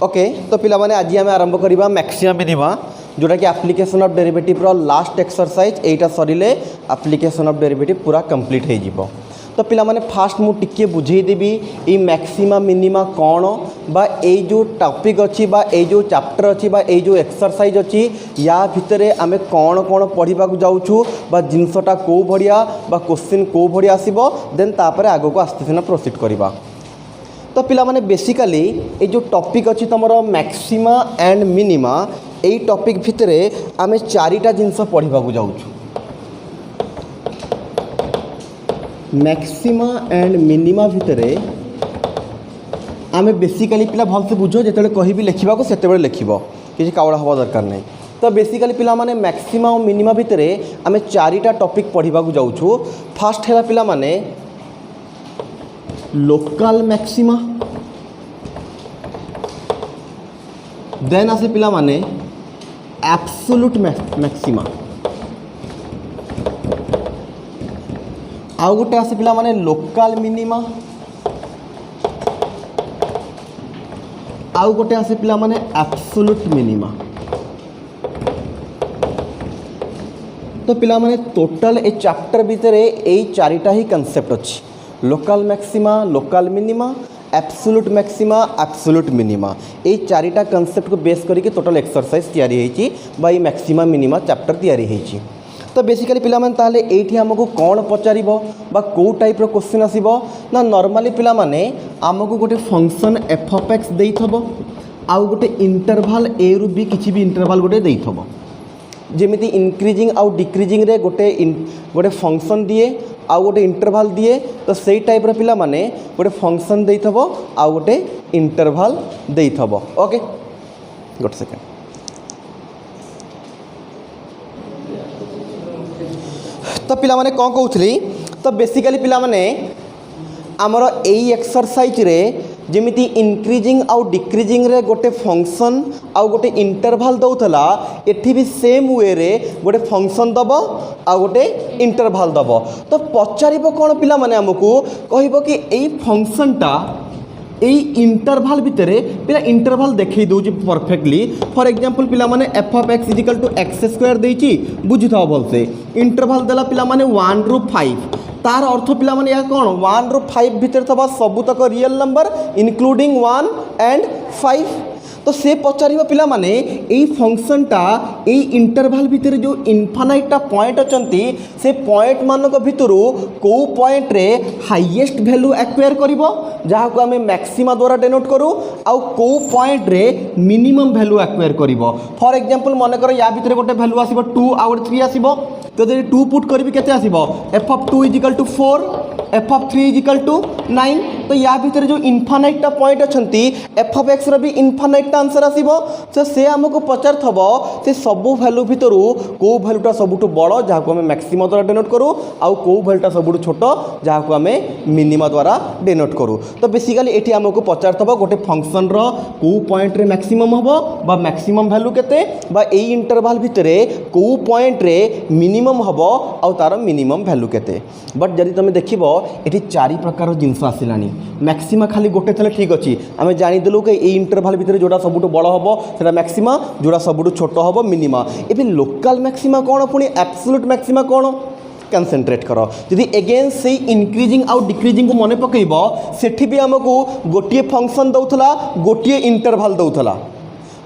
Okay तो पिला माने आज आम आरंभ करवा मैक्सिमा मिनिमा जोटा कि एप्लिकेशन ऑफ डेरिवेटिव रो लास्ट एक्सरसाइज एटा सरिले एप्लिकेशन ऑफ डेरिवेटिव पूरा कंप्लीट हो जिवो। तो पिला माने फास्ट मु टिके बुझेई देबी ई मैक्सिमा मिनिमा कौन बा ए जो टॉपिक अच्छी बा ए जो चैप्टर अच्छी बा ए जो एक्सरसाइज अच्छी या भितरे आमे कौन कौन पढ़ा जाऊँ बा जिनसटा कौ भड़िया बा क्वेश्चन कौ भड़िया आसीबो देन तापरे आगो को आस्ते सिना प्रोसीड करवा। तो पिला माने बेसिकली ए जो टॉपिक अच्छी तुमरो मैक्सिमा एंड मिनिमा एई टॉपिक भितरे आमे चारिटा जिनस पढ़ा जाऊँ। मैक्सिमा एंड मिनिमा भितरे आमे बेसिकली पिला भल से बुझो जिते कहि लिखा को सेते लिखब किसी कावड़ा हवा दरकार नहीं। तो बेसिकली पिला माने मैक्सिमा और मिनिमा भितरे आमे चारिटा टॉपिक पढ़ा जाऊँ। फास्ट है पिला माने लोकल मैक्सिमा, देन आसे पिला माने एब्सोल्यूट मैक्सिमा, आउ गोटे आसे पिला माने लोकल मिनिमा, आउ गोटे आसे पिला माने एब्सोल्यूट मिनिमा। तो पिला माने टोटल ए चैप्टर भितरे ए चारिटा ही कांसेप्ट अच्छी local maxima, local minima, absolute maxima, absolute minima. ये चारिटा कांसेप्ट को बेस करके टोटल एक्सरसाइज तैयारी होईची बा ये मैक्सिमा मिनिमा चैप्टर तैयारी होईची। तो बेसिकली पिला माने ताले एठी हमको कौन पचारिबो बा को टाइप रो क्वेश्चन आसीबो ना नॉर्मली पिला माने हमको गोटे फंक्शन एफ ऑफ एक्स देइथबो आउ गोटे इंटरवल ए रु बी किछि भी इंटरवल गोटे देइथबो जेमिति इंक्रीजिंग आउ डिक्रीजिंग रे गोटे फंक्शन दिए आउ गोटे इंटरवल दिए। तो सही टाइप रो पिला माने गोटे फंक्शन देइथबो आउ गोटे इंटरवल देइथबो। ओके गोटे सेकेंड। तो पिला माने कौन कहूली तो बेसिकली पिला माने आमर एई एक्सरसाइज रे जेमिति इंक्रीजिंग आउ डिक्रीजिंग रे गोटे फंक्शन आउ गोटे इंटरवल दउथला एठी भी सेम वे रे गोटे फंक्शन दब आउ गोटे इंटरवल दब। तो पचारिबो कौन पिला माने हमकु कहिबो कि एई फंक्शनटा एई इंटरवल भितरे पिला इंटरवल देखै दउची परफेक्टली। फॉर एग्जांपल पिला माने f of x is equal to x square देइची बुझी थाओ भल से इंटरवल देला पिला माने 1 रु 5 तार अर्थ पिला माने या कोन 1 रु 5 भितर थबा सबुतक रियल नंबर इंक्लूडिंग 1 एंड 5। तो से पचारिबो पिला माने एई फंक्शनटा एई इंटरवल भितर जो इनफाइनाइट पॉइंट अचंती से पॉइंट मानक भितरु को पॉइंट रे हाईएस्ट वैल्यू एक्वायर करिवो जहाँ को आमे मैक्सिमा द्वारा डेनोट करू आउ को पॉइंट रे मिनिमम वैल्यू एक्वायर करिवो। फॉर एग्जांपल मन कर या भितर गोटे वैल्यू आसीबो 2 आउ 3 आसीबो तो जदि 2 पुट करबी केते आसीबो f of 2 is equal to 4 f of 3 is equal to 9। तो या भितर जो इनफाइनाइट पॉइंट अछंती एफ ऑफ एक्स रो भी इनफाइनाइट आंसर आसीबो। तो से हमको पचार थबो से सबु वैल्यू भितरु को वैल्यूटा सबुठु बड़ जहाँ को हमें मैक्सिमा द्वारा डेनोट करू आउ को वैल्यूटा सबुठु छोट जहाँ को हमें मिनिमा द्वारा डेनोट करू। तो बेसिकली एठी हमको पचार थबो गोटे फंक्शन रो को पॉइंट रे मैक्सिमम हबो बा मैक्सिमम वैल्यू केते बा एई इंटरवल भितरे को पॉइंट रे मिनिमम हबो आउ तार मिनिमम वैल्यू केते। बट जदि तुम देखिबो एठी चारि प्रकार जिनस आसिलानी मैक्सिमा खाली गोटे थले ठीक अछि आमे जानि देलु कि ए इंटरवल भितरे जोडा सबुटो बड़ हबो सेटा मैक्सिमा जोडा सबुटो छोटो हबो मिनिमा। एबे लोकल मैक्सिमा कोन पुनी एब्सोल्यूट मैक्सिमा कोन कंसंट्रेट करो जदि अगेन से इंक्रीजिंग आउ डिक्रीजिंग को मन पकेब सेठी भी हमको गोटे फंक्शन दउथला गोटे इंटरवल दउथला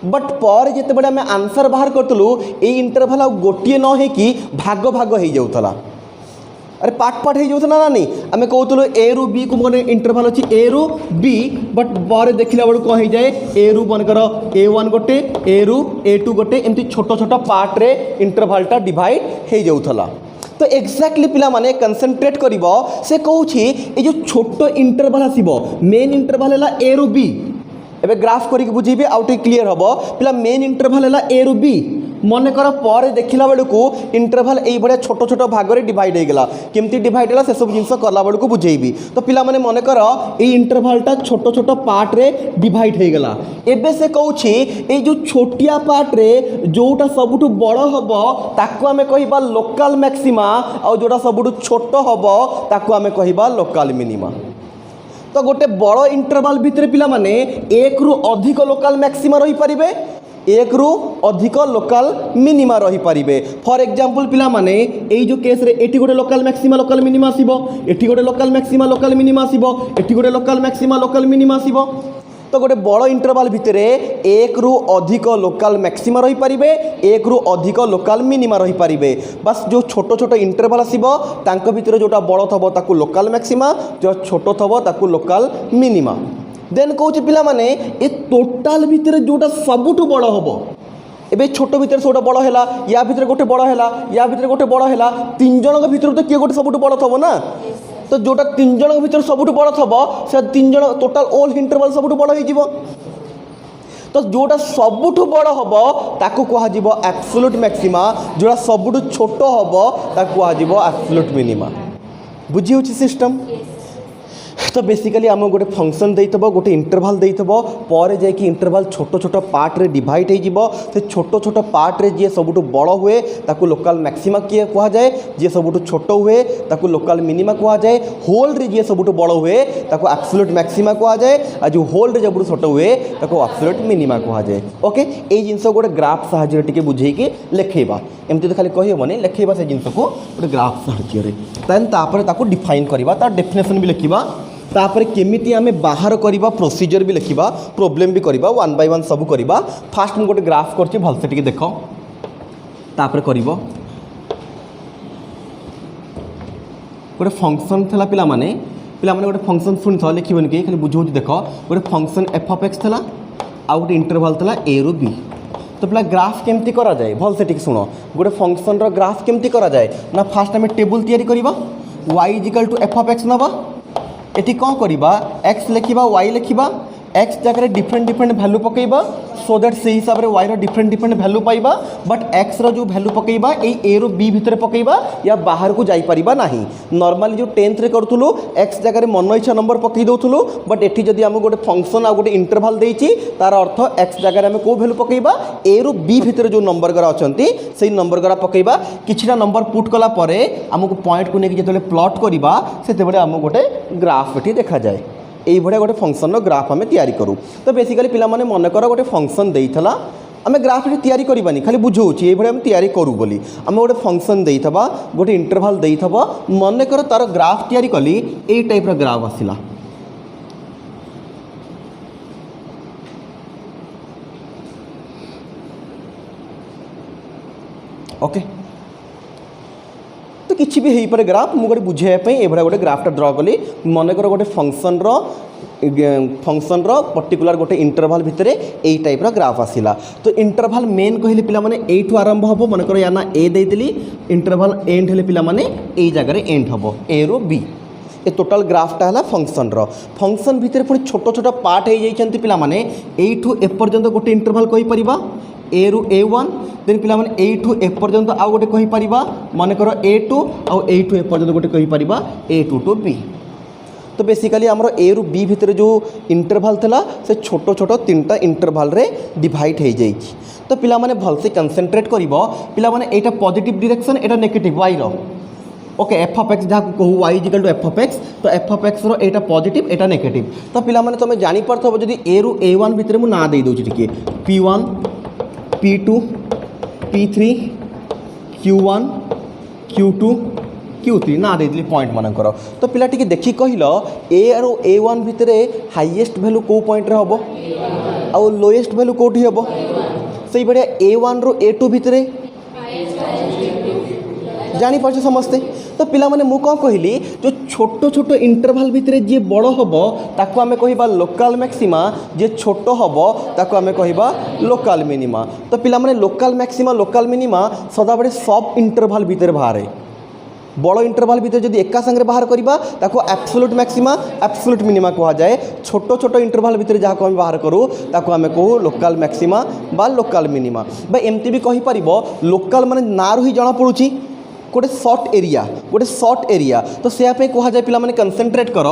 बट पर जिते बड़े आमे आंसर बाहर करतलु ए इंटरवल आउ गोटे न हे कि भाग भाग हो जाउथला अरे पार्ट पार्ट हो जाउथला ना नहीं आमे कहतलु ए रु बी को मन इंटरवल अछि ए रु बी बट पर देखिला बड़ को हो जाए ए रु बन करो a1 गोटे ए रु a2 गोटे एमती छोट छोट पार्ट रे इंटरवलटा डिवाइड हो जाउथला। तो एक्जाक्टली पिला माने कंसंट्रेट करिवो से कहूछि ए जो छोट इंटरवल आसीबो मेन इंटरवल हला ए रु बी एबे ग्राफ करिक बुझीबे आउट क्लियर हबो पिला मेन इंटरवल हला ए रु बी मन कर पर देखला बेलू इंटरवल यही भाया छोट छोट भाग में डिवाइड हो गला केमती डिवाइड है से सब जिन कला बेलू बुझेबी। तो पिला माने मन कर ये इंटरवलटा छोट छोट पार्ट रे डिवाइड हो गला एबे से कहूछि ए जो छोटिया पार्ट रे जोटा सबुठु बड़ हबो ताको आमे कहिबा लोकल मैक्सिमा और जोटा सबुठु छोट हबो ताको आमे कहिबा लोकल मिनिमा। तो गोटे बड़ इंटरवल भितर पिला माने एक रु अधिक लोकल मैक्सिमा रही पारिबे, एक रु अधिक लोकल मिनिमा रही पारिबे। फॉर एग्जांपल पिला माने एई जो केस रे एठी गोटे लोकल मैक्सिमा लोकल मिनिमा आसीबो, एठी गोटे लोकल मैक्सिमा लोकल मिनिमा आसीबो, एठी गोटे लोकल मैक्सिमा लोकल मिनिमा आसीबो। तो गोटे बड़ इंटरवल भितर एक रु अधिक लोकल मैक्सिमा रही पारिबे, एक रु अधिक लोकल मिनिमा रही पारिबे। बस जो छोट छोट इंटरवल आसीबो तांको भितर जोटा बड़ थबो ताकू लोकल मैक्सिमा, जो छोट थबो ताकू लोकल मिनिमा। देन कहूँ पिला माने ए टोटाल भितर जोटा सबुठु बड़ हबो, एबे छोट भितर सोटा बड़ हैला, या भितर गोटे बड़ हैला, या भितर गोटे बड़ हैला, तीन जनक भितर तो किए गोटे सबुठु बड़ थबो ना। तो जोटा तीन जनक भितर सबुठु बड़ थबो से तीन जन टोटाल ओल इंटरवल सबुठु बड़ होई जिवो। तो जोटा सबुठु बड़ हबो ताकू कहा जिवो एब्सोल्यूट मैक्सिमा, जोटा सबुठु छोट हबो ताकू कहा जिवो एब्सोल्यूट मिनिमा। बुझी होची सिस्टम। तो बेसिकली आम गोटे फंक्शन देइथबो, गोटे इंटरवल देइथबो, पर जाय कि इंटरवल छोट छोट पार्ट रे डिवाइड हो जिवो। से छोट छोट पार्ट रे जे सबुठु बड़ हुए ताकू लोकल मैक्सिमा किए कहा जाए, जे सबुठु छोट हुए ताकू लोकल मिनिमा कहा जाए, होल रे जे सबुठु बड़ हुए ताकू एब्सोल्यूट मैक्सिमा कहा जाए, आ जो होल रे सबुठु छोट हुए ताकू एब्सोल्यूट मिनिमा कहा जाए। ओके, ए जिंस गोटे ग्राफ साहाय्य टिके बुझेइके लेखेबा, एमती तो खाली कहिबोनी, लेखेबा से जिंस को गोटे ग्राफ साहाय्य रे। देन तापर ताकू डिफाइन करबा, ता डेफिनेशन भी लिखिबा, तापर केमिति आमे बाहर करबा प्रोसीजर भी लिखिबा, प्रॉब्लम भी करबा, वन बाय वन सब करबा। फास्ट मु गोटे ग्राफ करछि, भलसे टिके देखो, तापर करबो। गोटे फंक्शन थला पिला माने गोटे फंक्शन सुनि था लिखिबन के खाली बुझौ देखो, गोटे फंक्शन एफ ऑफ एक्स थला आ गोटे इंटरवल थला ए रु बी। तो पिला ग्राफ केमती करा जाए भलसे टिके सुनो। गोटे फंक्शन रो ग्राफ केमती करा जाए ना, फास्ट आमे टेबल तैयारी करबा, y equal to F of x नबा, एटी कौन करिबा x लिखिबा y लिखिबा, x जगह डिफरेंट डिफरेंट वैल्यू पकेबा, सो दैट से हिसाब रे y रो डिफरेंट डिफरेंट वैल्यू पाइबा। बट x रो जो वैल्यू पकेबा ए a रो b भितर पकेबा, या बाहर को जाई परिबा नाही। नॉर्मली जो 10th रे करथुलु x जगह रे मन इच्छा नंबर पकई दउथुलु, बट एठी जदी हम गोटे फंक्शन आ गोटे इंटरवल देइची तार अर्थ x जगह रे हम को वैल्यू पकेबा a रो b भितर जो नंबर गरा अछंती सेही नंबर गरा पकेबा। किछिटा नंबर पुट कला परे हमको पॉइंट को नेकी जेतले प्लॉट करिबा सेते बडे हम गोटे ग्राफ एठी देखा जाए। यही भाया गोटे फंक्शन ग्राफ आम तैयारी करूँ। तो बेसिकली पिला माने मन कर गोटे फंक्शन देइथला, आम ग्राफ तैयारी करबानी, खाली बुझाऊँगी ये आम तैयारी करूँ बोली। आम गोटे फंक्शन देइथबा, गोटे इंटरवल देइथबा, मन कर तार ग्राफ तैयारी कली, ए टाइप रो ग्राफ आसिला। ओके, तो किसी भी हो पारे ग्राफ, मुझे बुझाई ये गोटे ग्राफटा ड्र कली। मन कर गोटे फंक्शन रो पर्टिकुलर गोटे इंटरवल भितर यही टाइप ग्राफ आसिला। तो इंटरवल मेन कहले पिला माने एठू आरंभ हम, मन कर या ना ए देइतली, इंटरवल एंड हेले पिला माने एई जगह रे एंड हबो ए रो बी। ए टोटल ग्राफटा है फंक्शन भितर पुणी छोट छोट पार्ट हो जाइछन्ति पिला माने। एठू ए पर्यंत गोटे इंटरवल कहि परिबा ए रु A1, देन पिला माने एठू ए पर्यंत आउ गोटे कहि परिबा, मन कर A2, आउ एठू ए पर्यंत गोटे कहि परिबा A2 टू B। तो बेसिकली आमर ए रु बी भितर जो इंटरवल थला से छोट छोट 3टा इंटरवल रे डिवाइड हो जाइए। तो पिला माने भलसे कंसंट्रेट करिबो, पिला माने एटा पॉजिटिव डायरेक्शन, एटा नेगेटिव y रो। ओके, एफ ऑफ एक्स जहाँ कहूँ y equal to F of X, तो एफ ऑफ एक्स रो एटा पॉजिटिव एटा नेगेटिव। तो पिला माने तुम जानि परथबो जदी ए रु A1 भितर मु ना दे दोछि टिके P1 P2 P3 Q1 Q2 Q3 ना देती पॉइंट मान कर। तो पिला टिके देखि कहल ए आरो A1 भितर हाईएस्ट वैल्यू को पॉइंट रे हबो आउ लोएस्ट वैल्यू कोठी हबो, सही बढ़िया A1 रो A2 भितर जानी पार्छ समस्ते। तो पिला माने मु कौन कहली जो छोट छोट इंटरवल भितर जे बड़ हबो ताको आमे कहिबा लोकल मैक्सिमा, जे छोट हबो ताको आमे कहिबा लोकल मिनिमा। तो पिला माने लोकल मैक्सिमा लोकल मिनिमा सदाबड़े सब इंटरवल भितर बाहरे। बड़ इंटरवल भितर जदि एका संगे बाहर करबा ताको एब्सोल्यूट मैक्सिमा एब्सोल्यूट मिनिमा कहा जाए। छोट छोट इंटरवल भितर जहाँ को आमे बाहर करूँ ताको आमे कहू लोकल मैक्सिमा बा लोकल मिनिमा। बा एमती भी कहि परिबो लोकल माने नारु ही जणा पड़ुची गोटे सर्ट एरिया। तो से कह जाए पिला माने कंसंट्रेट कर,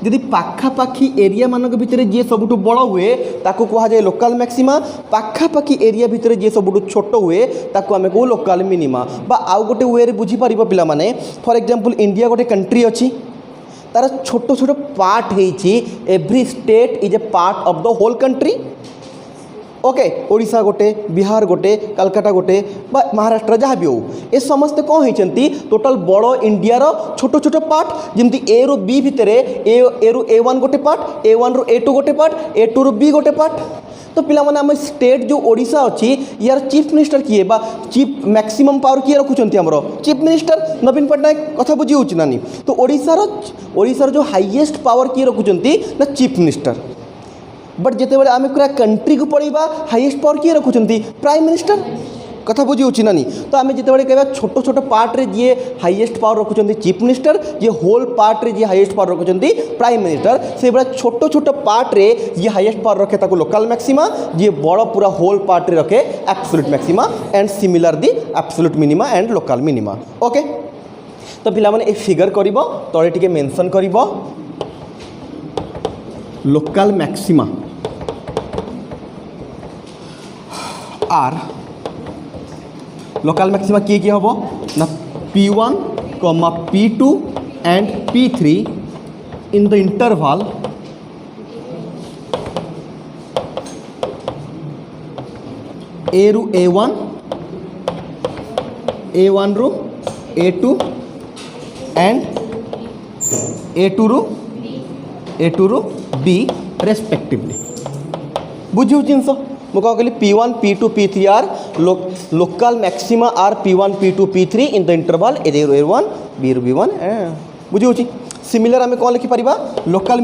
जदि पाखापाखी एरिया मानक भितर जे सबुठु बड़ हुए ताको कह जाए लोकल मैक्सिमा, पाखापाखी एरिया भितर जे सबुठु छोट हुए ताको आमे कहू लोकल मिनिमा। बा आउ गोटे वे रे बुझी परिबो पिला माने, फॉर एग्जांपल इंडिया गोटे कंट्री अछि, तार छोट छोट पार्ट होती every state is a part of the whole country okay Odisha गोटे बिहार गोटे कलकाता गोटे बा महाराष्ट्र जहाँ भी हो ए समस्ते कौन होती टोटाल बड़ इंडिया छोट छोट पार्ट जमी ए रु बी भितर ए रु A1 गोटे पार्ट A1 रु A2 गोटे पार्ट A2 रु B गोटे पार्ट तो पिला माने आम स्टेट जो ओडिशा अच्छी यार चीफ मिनिस्टर किए बा चीफ मैक्सिमम पावर किए रखुंट आमर चीफ मिनिस्टर नवीन पट्टनायक कथा बुझी हो नानी तो ओडिशार जो हाईएस्ट पावर किए रखुंट ना चीफ मिनिस्टर बट जिते आम पूरा कंट्री को पढ़ा हाईएस्ट पावर किए रखुंट प्राइम मिनिस्टर कथा बुझी हो नानी तो आम जिते कह छोट छोट पार्ट रे जी हाईएस्ट पावर रखुंट चीफ मिनिस्टर जी होल पार्ट रे जी हाईएस्ट पावर रखुंट प्राइम मिनिस्टर से भाई छोट छोट पार्ट रे जी हाईएस्ट पावर रखे ताको लोकल मैक्सिमा जी बड़ पूरा होल पार्ट रे रखे absolute maxima and similar the absolute minima and local minima okay तो पिला माने ए फिगर करिवो तळे टिके मेंशन करिवो local maxima are local maxima किए हम ना P1, P2 and P3 in the interval A ru A1, A1 ru A2 and A2 ru B respectively बुझे जिनस मुझे कौन कहली P1, P2, P3 are local maxima are P1, P2, P3 in the interval ए रू A1 B रू B1 बुझे हो similar आम कौन लिखिपर local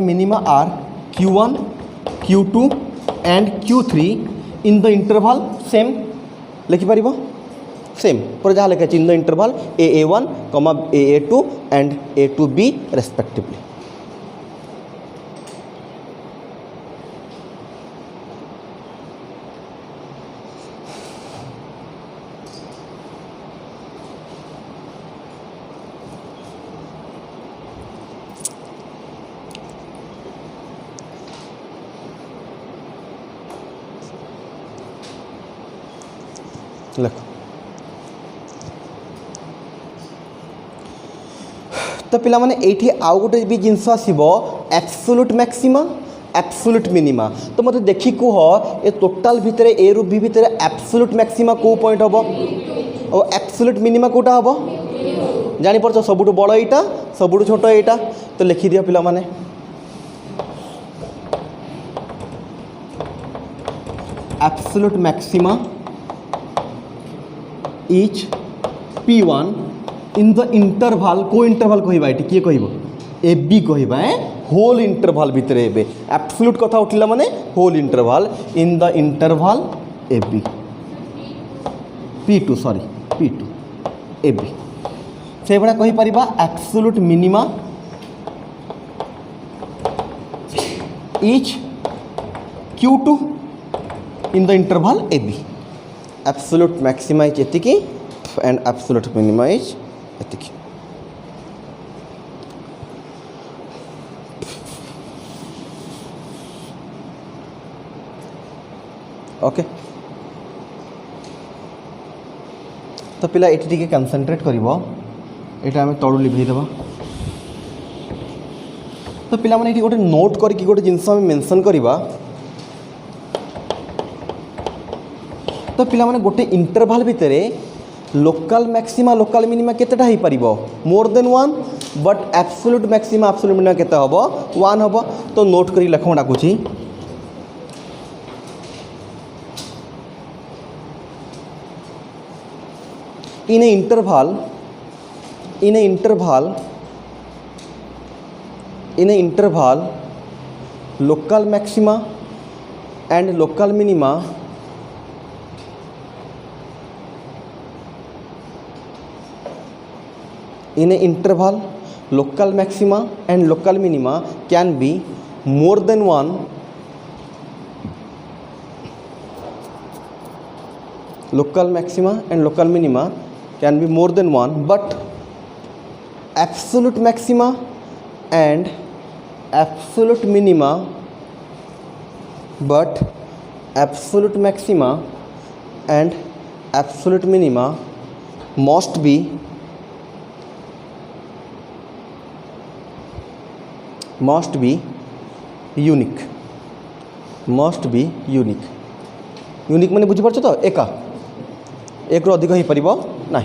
minima are Q1, Q2 and Q3 in the interval same लिखिपर सेम पर जहाँ लिखा in the interval A1, A2 and A2B respectively लिखो तो पिला माने एठी आउ गोटे भी जिनस आसीबो एब्सोल्यूट मैक्सिमा एब्सोल्यूट मिनिमा तो मते देखि कुह ए टोटल भितर ए रु बी भितर एब्सोल्यूट मैक्सिमा को पॉइंट हबो और एब्सोल्यूट मिनिमा कोटा हबो जानि परछ सबुटु बड़ एटा सबुटु छोट एटा तो लिखि दियो पिला माने absolute maxima is P1 in the interval को इंटरवल कहबा एटी किए कहबो ए बी कहबा होल इंटरवल भितर एबे एब्सोल्यूट कथा उठिला माने whole interval in the interval A B P2 sorry P2 A B से बडा कहि परिबा absolute minima is Q2 in the interval A B absolute maxima is एतिकी एंड एब्सोल्यूट मिनिमा इज एतिकी ओके तो पिला एटी टिके कंसंट्रेट करिवो एटा हमें तळु लिखि देबा तो पिला माने एटी गोटे नोट करके गोटे जिंस हम मेंशन करिबा तो पिला माने गोटे इंटरवल भितर लोकल मैक्सिमा लोकल मिनिमा केतेटा हो पार more than 1 but absolute maxima absolute minima केते हबो 1 हबो तो नोट करी लखम डाकुची in a interval local maxima and local minima in an interval local maxima and local minima can be more than 1 local maxima and local minima can be more than 1 but absolute maxima and absolute minima but absolute maxima and absolute minima must be unique unique मैंने बुझीपार तो एका एक रू अधिक हो पार ना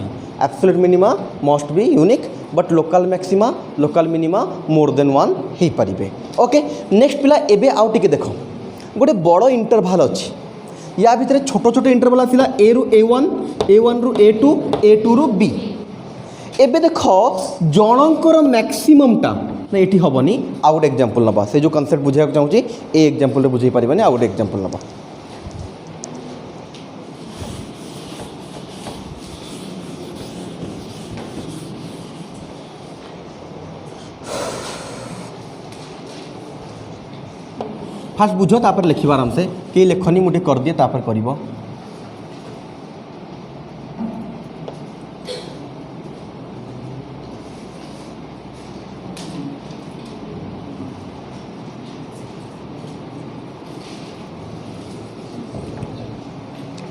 absolute minima must be unique but local maxima local minima more than one हो पारे ओके नेक्स्ट पिला एबे आउ टिके देख गोटे बड़ इंटरवाल अच्छी या भितर छोट छोट इंटरवाल आसला ए रु A1 रु A2 रू B एबे देख जनकर मैक्सिममटा ना ये हेनी आउ गोटे एग्जांपल नवा से जो कनसेप्ट बुझाइक चाहूँगी ए एग्जांपल बुझे पारे आउ गोटे एग्जांपल नवा फास्ट बुझ तापर लिख आराम से कई लेखनी मुझे कर दिए तापर कर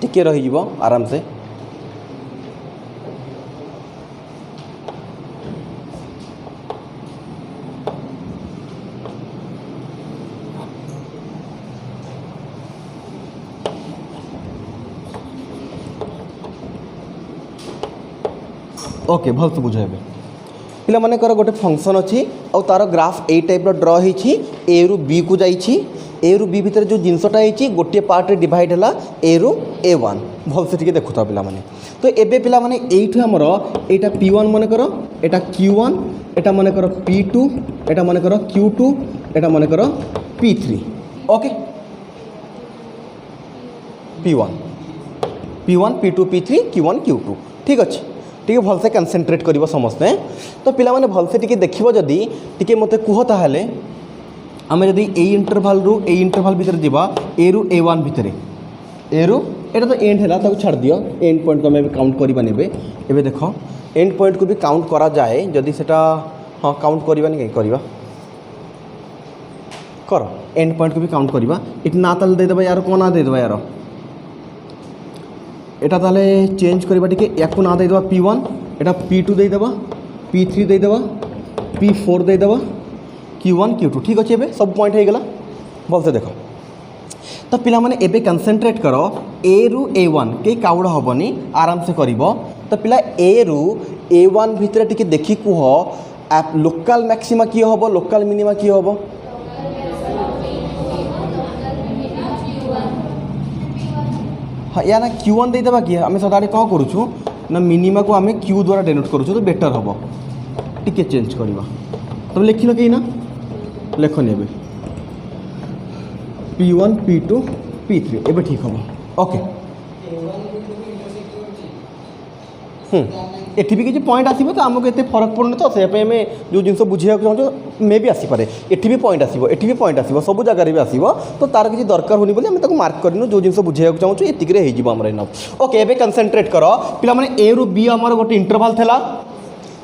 टिके रही आराम से ओके भल से बुझे पिला मानकर गोटे फंक्शन अच्छी और तार ग्राफ ए टाइप ड्र होती ए रु बी को जाइए ए रु बी भितर जो जिनसटा होती गोटे पार्ट रे डिवाइड है ए रु A1 भल से टिके देखुता पिला माने तो एबे पिला माने एइठु हमर एटा P1 मानकर एटा Q1 एटा मानकर P2 एटा मानकर Q2 एटा मानकर P3 okay P1 P2 P3 Q1 Q2 ठीक अच्छे टी भल से कनसेंट्रेट कर समस्ते तो पिला माने भल से टी देखो जदि टी मत कह ताहले आम जदि ए इंटरवाल रु ए इंटरवाल भितर जावा ए रु A1 भितर ए रु एटा तो एंड है छाड़ दियो एंड पॉइंट को आम काउंट करवा नेबे एबे देख एंड पॉइंट को भी काउंट करा जाए जदि सेटा हाँ काउंट करवानी कहीं करवा कर एंड पॉइंट को भी काउंट करवा इट ना ताल दे देबा यार को ना दे देबा यार एटा ताले चेंज करवा टिके याकू ना दे देबा P1 एटा P2 दे देबा P3 दे देबा P4 दे देबा Q1 Q2 ठीक अच्छे एबे सब पॉइंट हो गला भल से देख तो पिला माने एबे कंसंट्रेट करो ए रु A1 के काउड़ हेनी आराम से करिवो तो पिला ए रु A1 भितर टिके देखि कुह लोकल मैक्सिमा किए हम लोकल मिनिमा किए हम हाँ या ना Q1 दे देबा कि आम सदा कौन करूँ ना मिनिमा को आम Q द्वारा डेनोट करूँ तो बेटर हम टिके चेंज करवा तुम लिखिल कहीं ना लेखनी ए P1 P2 P3 एबे ठीक हम ओके एटी भी किसी पॉइंट आसो तो आमको एत फरक पड़े तो से जो जिन बुझे चाहूँ मे भी आसीपे एटी भी पॉइंट आसो एटी भी पॉइंट आसो सब जगह भी आसो तो तार किसी दरकार होनी बोली आम मार्क करनु जो जिन बुझे चाहूँ एतिक होमर इनफ ओके एबे कंसंट्रेट कर पिला माने ए रु बी आमर गोटे इंटरवाल था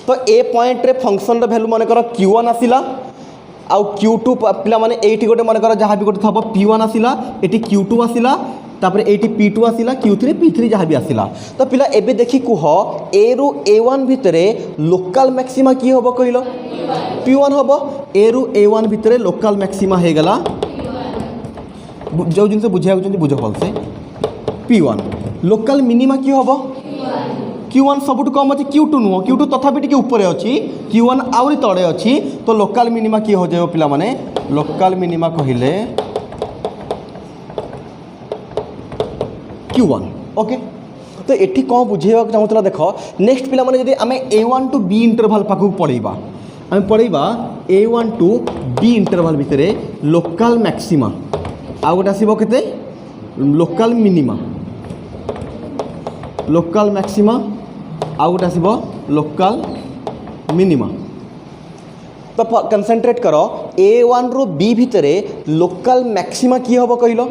तो ए पॉइंट रे फंक्शन वैल्यू मानकर Q1 आसिला आउ Q2 पिला माने एटी गोटे मानकर जहाँ भी गोटे थब P1 आसिला एटी Q2 आसिला तापर एटी P2 आसिला Q3 P3 जहाँ भी आसिला तो पिला एबे देखी कुह ए रु A1 भितरे लोकल मैक्सिमा की हम कहल P1 हम ए रु A1 भितरे लोकल मैक्सिमा हो गला जो जिन बुझे बुझ भल से P1 लोकल मिनिमा की हम Q1 सबुठ कम अच्छी Q2 नुह Q2 तथापि टिके ऊपर अच्छी Q1 आउरी तड़े अच्छी तो लोकल मिनिमा किए हो जाए पिला माने लोकल मिनिमा कहले Q1 ओके तो एठी कौन बुझेगा चाहूला देख नेक्स्ट पिला माने यदि आम A1 टू B इंटरवाल पाखक पढ़ेबा आम पढ़ेबा A1 टू B इंटरवाल भितर लोकल मैक्सिमा आ गोटे आसो केते लोकल मिनिमा लोकल मैक्सिमा आउ गोटे आसो लोकल मिनिमा तो कंसंट्रेट कर A1 रु B भितर लोकल मैक्सिमा किए हम कहल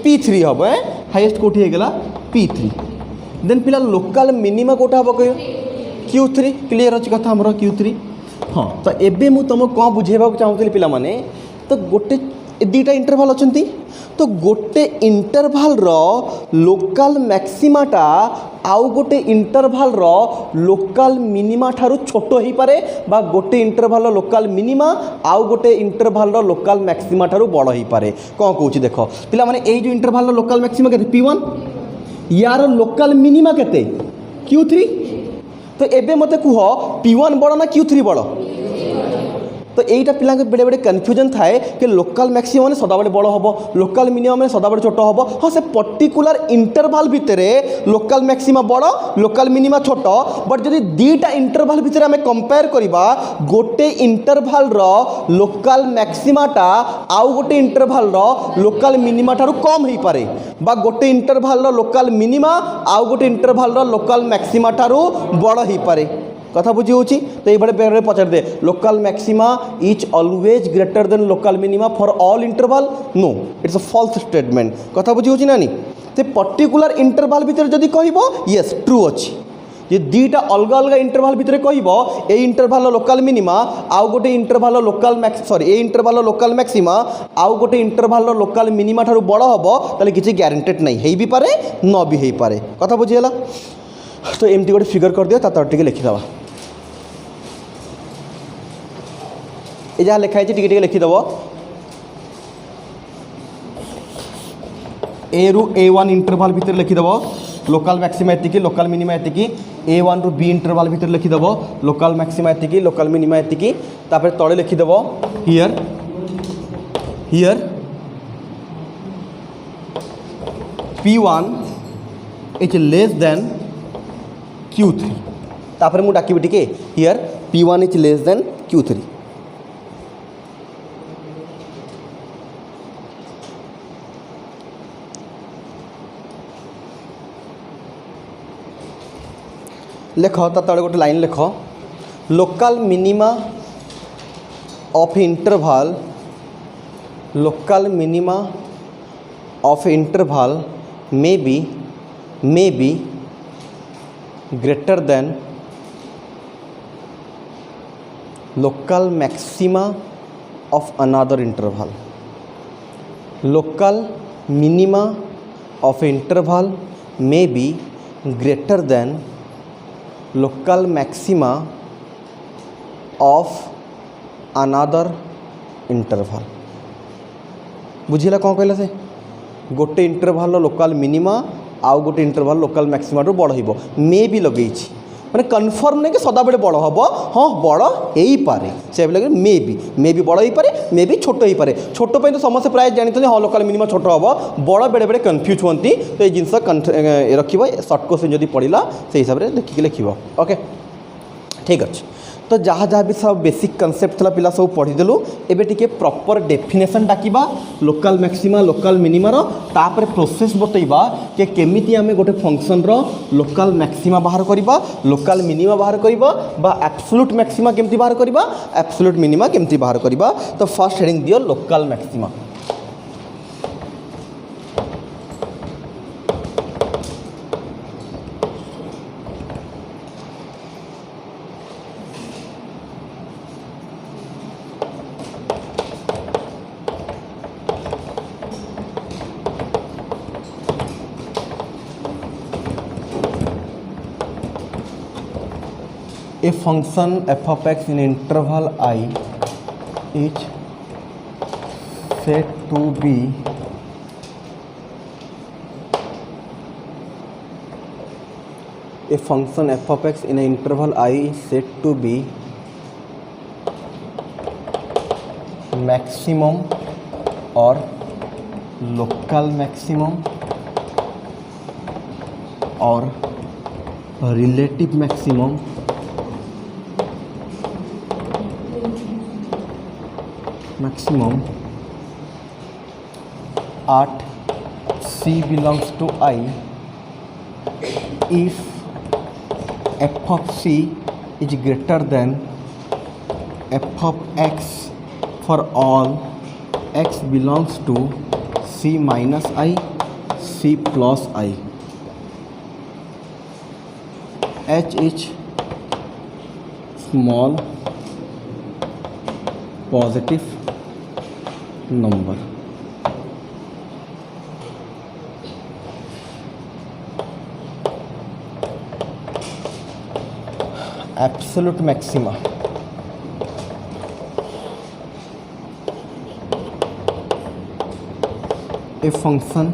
P3 हम हाईएस्ट कोठी होगा P3 देन पिला लोकल मिनिमा कोटा हम कह Q3 क्लीयर अच्छी कथा हमर Q3 हाँ तो एबे मु तुम कौन बुझेबा चाहूली पिला माने तो गोटे ए दुईटा इंटरवाल अच्छी तो गोटे इंटरवाल लोकल मैक्सिमाटा आउ गोटे इंटरवाल लोकल मिनिमा ठारू छोट हो पारे बा गोटे इंटरवाल लोकल मिनिमा आउ गोटे इंटरवाल लोकल मैक्सिमा ठारू बड़ हो पारे। कौन कहूँ देख पिला माने ए जो इंटरवाल लोकल मैक्सिमा के P1 यार लोकल मिनिमा के Q3 तो एबे मते कुह P1 बड़ ना Q3 बड़ तो यहीटा पिला बेड़े बेड़े कन्फ्यूजन थाए कि लोकल मैक्सिमम मैंने सदाबड़े बड़ हम लोकल मिनिमम मैंने सदाबड़े छोट हम हाँ से पर्टिकुलर इंटरवाल भितर लोकल मैक्सिमा बड़ लोकल मिनिमा छोट बट जदि दुईटा इंटरवाल भितर आम कंपेयर करवा गोटे इंटरवाल लोकल मैक्सिमाटा आउ गोटे इंटरवाल लोकल मिनिमा ठारू कम हो पारे बा गोटे इंटरवाल लोकल मिनिमा आउ गोटे इंटरवाल लोकल मैक्सिमा ठारू बड़ हो पारे। कथा बुझी होची तो ये बेड़े पचार दे local maxima is always greater than local minima for all interval no it's a false statement. कथा बुझी होची नानी तो पर्टिकुलर इंटरवल भितर जदि कहबो यस ट्रू अछि ये दुईटा अलग अलग इंटरवल भितर कहबो ए इंटरवल लोकल मिनिमा आउ गोटे इंटरवल लोकल ए इंटरवल लोकल मैक्सिमा आउ गोटे इंटरवल लोकल मिनिमा ठारू बड़ हबो ताले किछि ग्यारंटेड नहीं हेई भी पारे न भी हेई पारे। कथा बुझी हला तो एमती गोटे फिगर कर दियो ता टिके लिखि दबा ये जहाँ लिखाई टिके लिखिदेव ए रु A1 इंटरवल भितर लिखिदेव लोकल मैक्सिमा एतिकी लोकल मिनिमा एतिकी A1 रु B इंटरवल भितर लिखिदेव लोकल मैक्सिमा एतिकी लोकल मिनिमा एतिकी तापर तले लिखिदेव here here P1 is less than Q3 तापर मु डाकिबी टिके here P1 is less than Q3 लेख तले गोटे लाइन लेख local minima of interval local minima of interval may be greater than local maxima of another interval local minima of interval may be greater than local maxima of another interval. बुझीला कौन कहला से गोटे interval local minima आउ गोटे interval local maxima बड़ हो मे भी लगे मैंने कन्फर्म नहीं कि सदाबड़े बड़ हम हाँ बड़ हो पारे से लगे मे भी बड़ हो पारे मे भी छोट हो पारे छोट तो समस्त प्राय जानते हाँ लोकल मिनिमा छोट हम बड़ बेड़े बेड़े कन्फ्यूज होती तो ये जिनस रख सर्ट क्वेश्चन जब पड़ा से हिसाब से देखिए लिख ओके ठीक अच्छे तो जहाँ जहाँ भी सब बेसिक कनसेप्ट था पिला सब पढ़ीदेलु एबे टिके प्रॉपर डेफिनेशन डाकिबा लोकल मैक्सिमा लोकल मिनिमार तापर प्रोसेस बतैबा कि केमिति आमे गोटे फंक्शन रो लोकल मैक्सिमा बाहर करिबा लोकल मिनिमा बाहर करिबा बा एब्सोल्यूट मैक्सिमा केमति बाहर करिबा एब्सोल्यूट मिनिमा केमति बाहर करिबा। तो फर्स्ट हेडिंग दियो local maxima. A function f of x in interval I is said to be a function f of x in an interval I is said to be maximum or local maximum or relative maximum at C belongs to I if f of C is greater than f of x for all x belongs to C minus I C plus I h is small positive number। Absolute maxima a function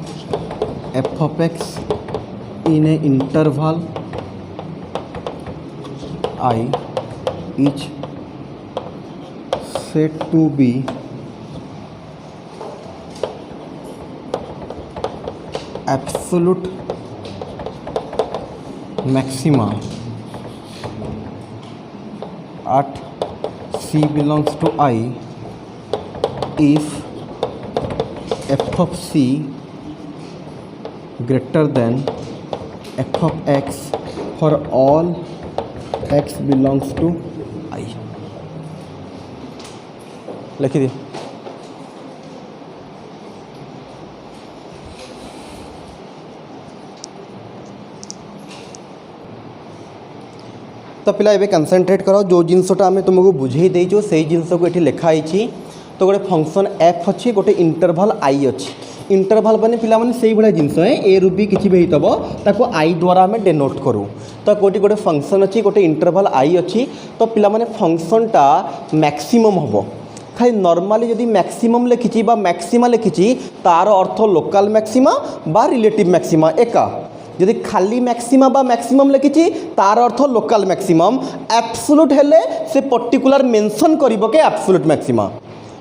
f of x in a interval I is said to be absolute maxima at C belongs to I if f of c greater than f of x for all x belongs to I। लिखी दी। तो पिला एबे concentrate करो जो जिनसटा आम तुमको बुझे देइछो से जिनस को ये लिखाई। तो गोटे फंक्शन एफ अच्छी गोटे इंटरवल आई अच्छी इंटरवल मैंने पिला माने से भाया जिनस ए रु भी किसी भी होता ताको आई द्वारा आम डेनोट करूँ। तो कोटी गोटे फंक्शन अच्छी गोटे इंटरवल आई अच्छी तो पिला माने फंक्शनटा मैक्सिमम हम खाली नॉर्मली जदि मैक्सिमम लिखी मैक्सिमा लिखी तार अर्थ लोकल मैक्सिमा बा रिलेटिव मैक्सिमा एका यदि खाली मैक्सिमा बा मैक्सिमम लिखी तार अर्थ लोकल मैक्सिमम एब्सोल्यूट हेले से पर्टिकुलर मेंशन करिबो के एब्सोल्यूट मैक्सिमा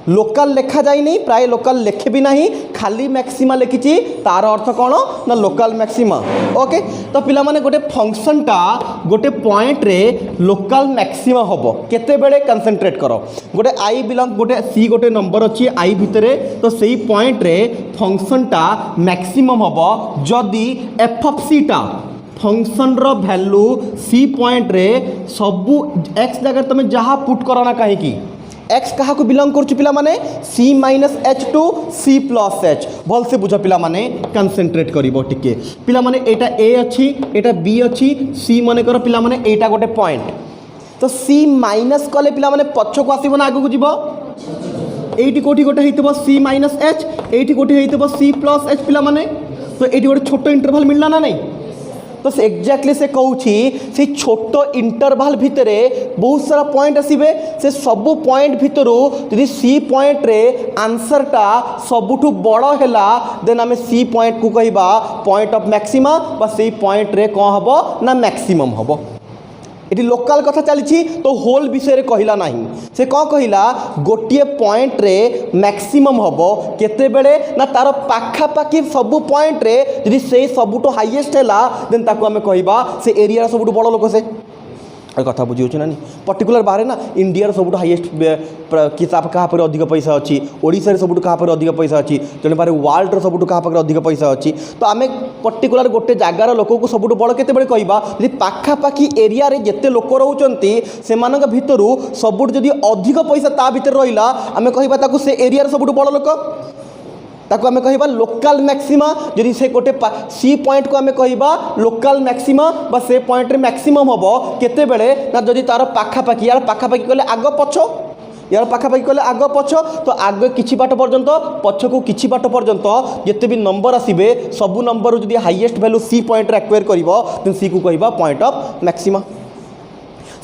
लोकल लेखा जाए नहीं प्राय लोकल लेखे भी नहीं खाली मैक्सिमा लिखी तार अर्थ कौन ना लोकल मैक्सिमा। ओके तो पिला माने गोटे फंक्शनटा गोटे पॉइंट रे लोकल मैक्सिमा हम केते बेले कंसंट्रेट करो गोटे आई बिलंग गोटे सी गोटे नंबर अच्छी आई भितर तो सही पॉइंट रे फंक्शनटा मैक्सिमम हम जदि एफ ऑफ सी टा फंक्शन रो वैल्यू सी पॉइंट रे सबू एक्स जगह तुम जहाँ पुट करो ना कहीं एक्स क्या बिलंग कर पिला माने c minus h to c plus h भल से बुझ पिला माने कंसंट्रेट करिवो टिके पिला माने एटा ए अच्छी एटा बी अच्छी सी मन कर पिला माने एटा गोटे पॉइंट तो सी माइनस कले पिला माने पछ को आसीबो ना आगु को जीवो एटी कोठी गोटे हेइतबो सी माइनस एच एटी कोठी हेइतबो सी प्लस एच पिला माने तो एटी गोटे छोटो इंटरवल मिलला ना नहीं तो एक्जाक्टली से कहूँ से छोट इंटरवल भितर बहुत सारा पॉइंट आसबे से सबू पॉइंट भितर यदि सी पॉइंट रे आंसरटा सबुठु बड़ है देन आम सी पॉइंट को कहबा पॉइंट ऑफ मैक्सिमा बा से पॉइंट रे कौन हम ना मैक्सिमम हम ये लोकल कथा चली तो होल विषय कहला नहीं से कौन कहला गोटे पॉइंट रे मैक्सिमम हम केते बेले ना तार पाखापाखि सबू पॉइंट रे यदि से सबुठो हाईएस्ट है देन ताको आमे कहबा से एरिया सबुठो बड़ लोक से कथा बुझी ना नहीं पर्टिकुलर बाहर ना इंडिया सब हाईएस्ट किताब क्या पर अधिक पैसा अच्छी ओडिशा रे सब क्या पर अधिक पैसा अच्छी जन बारे वर्ल्ड सब क्या पाखे अधिक पैसा अच्छी तो आम पर्टिकुलर गोटे जगार लोक को सब बड़ केते कहबा यदि पाखापाखि एरिया रे जेते लोक रोचंती से भितर सब जदि अधिक पैसा ता भितर रहिला आम कहबा ताकू से एरिया रे सब बड़ लोक ताको आमे कहबा लोकल मैक्सिमा जदि से गोटे सी पॉइंट को आमे कहबा लोकल मैक्सिमा बा से पॉइंट रे मैक्सिमम हबो केते बेले ना जदि तार पाखापाखि यार पाखापाखि कहले आग पछ यार पाखापाखि कहले आग पछ तो आग किछि बाट पर्यंत पछ को किछि बाट पर्यंत जेते भी नंबर आसीबे सबु नंबर जदि हाईएस्ट वैल्यू सी पॉइंट रे एक्वायर करिवो देन सी को कहबा पॉइंट ऑफ मैक्सिमा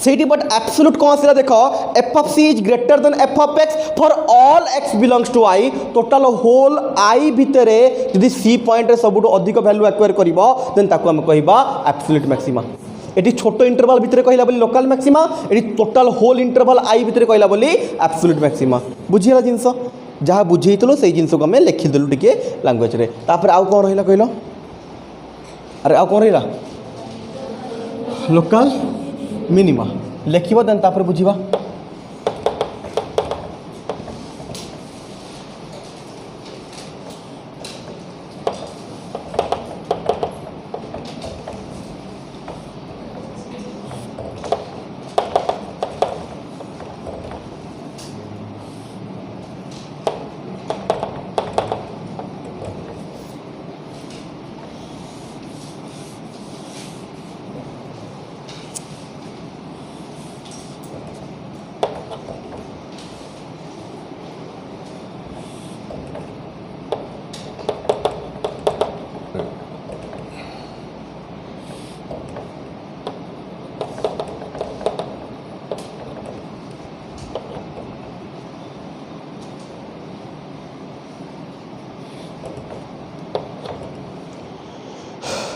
सेठी बट एब्सोल्यूट कौन आसला देख f of c is greater than f of x for all x belongs to I total whole I भितर यदि सी पॉइंट रे सबुठु अधिक वैल्यू एक्वायर करिवो देन ताको हम कहबा एब्सोल्यूट मैक्सिमा एटी छोट इंटरवल भितर कहला बोली लोकल मैक्सिमा एटी टोटाल होल इंटरवल आई भितर कहला बोली एब्सोल्यूट मैक्सिमा बुझिला जिंस जहाँ बुझेइतलो से जिंस को हमें लिखिदेलु टिके लैंग्वेज रे तापर आउ कोन रहिला कहलो अरे आउ कोन रहिला लोकल मिनिमा लिखिबो देन तापर बुझिबा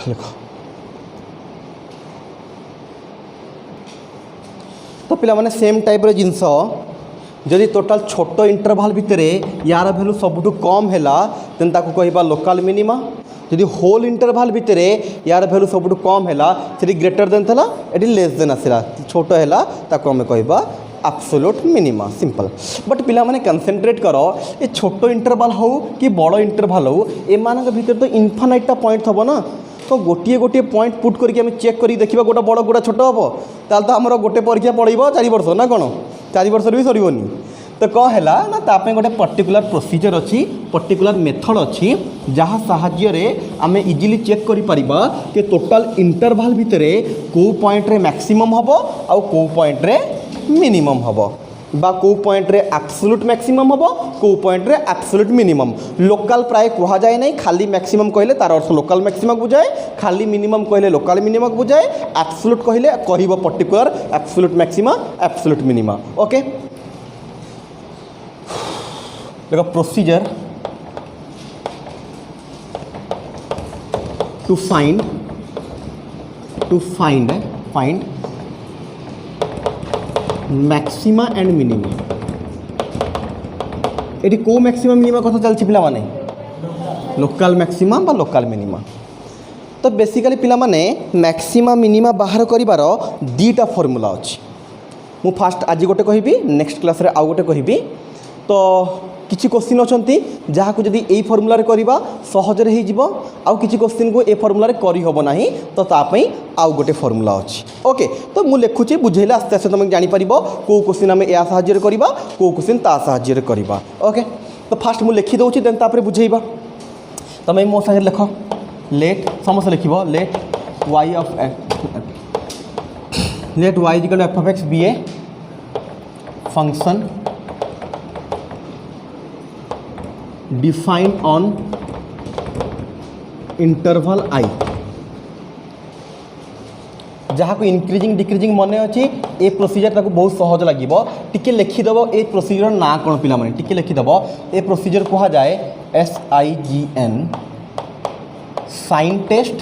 लिख तो पिला माने सेम टाइप रे जिनस जदि टोटाल छोट इंटरवाल भितर यार भैल्यू सबुठू कम है देन ताको कहबा लोकल मिनिमा जदि होल इंटरवाल भितर यार भैल्यू सबुठू कम है से ग्रेटर देन था ये लेस देन आसला छोट है ताको आम कहबा एब्सोल्यूट मिनिमा सिंपल बट पिला माने कंसंट्रेट करो ये छोट इंटरवाल हो कि बड़ इंटरवाल हो एमान भीतर तो इनफाइनाइटा पॉइंट थबो ना तो गोटे गोटे पॉइंट पुट करके आम चेक कर देखा गोटा बड़ गोटा छोट हम ताल तो आमर गोटे परीक्षा पड़ो 4 वर्ष ना कौन 4 वर्ष भी सरबनी तो कौन है ना ताप गोटे पर्टिकुलर प्रोसीजर अच्छी पर्टिकुलर मेथड अच्छी जहाँ साहाय्य आम इजिली चेक कर कि टोटाल इंटरवाल भितर कौ पॉइंट रे मैक्सिमम हम आउ कौ पॉइंट रे मिनिमम हम बा कौ पॉइंट रे एब्सोल्यूट मैक्सिमम हम कौ पॉइंट रे एब्सोल्यूट मिनिमम लोकल प्राय कह जाए नहीं खाली मैक्सिमम कहले तार अर्थ लोकल मैक्सिमम बुझाए खाली मिनिमम कहले लोकल मिनिमम बुझाए एब्सोल्यूट कहले कहब particular absolute maxima absolute minima okay देखो procedure to find maxima and minima ये कौ मैक्सिमा मिनिमा कथा चलछि पिला माने लोकल मैक्सिमा बा लोकल मिनिमा तो बेसिकली पिला माने मैक्सिमा मिनिमा बाहर करिवार दीटा फॉर्मूला अछि मु फास्ट आज गोटे कहबी नेक्स्ट क्लास रे आउ गोटे कहबी तो किछि क्वेश्चन अछंती जहाँ को जदि यही फॉर्मूला रे करबा सहज रे हो आउ किछि क्वेश्चन को ए फॉर्मूला रे करि होबो नाही तो तापई आउ गोटे फॉर्मूला अछि ओके तो मु लिखुछि बुझेले आस्ते आस्ते तुम जानि परिबो को क्वेश्चन आमे या साहाय्य रे करबा को क्वेश्चन ता साहाय्य रे करबा ओके तो फास्ट मु लिखि दउछि देन तापर बुझेइबा तमे मो संगे लिख लेट समस्त लिखिबो let y of let y equal to f of x be a function defined on interval I जहाँ को इंक्रीजिंग डिक्रीजिंग मन अच्छी ए प्रोसीजर ताको बहुत सहज लगे टिके लिखिदेव ए प्रोसीजर ना कौन पिला माने टिके लिखिदेव ए प्रोसीजर कहा जाए SIGN साइन टेस्ट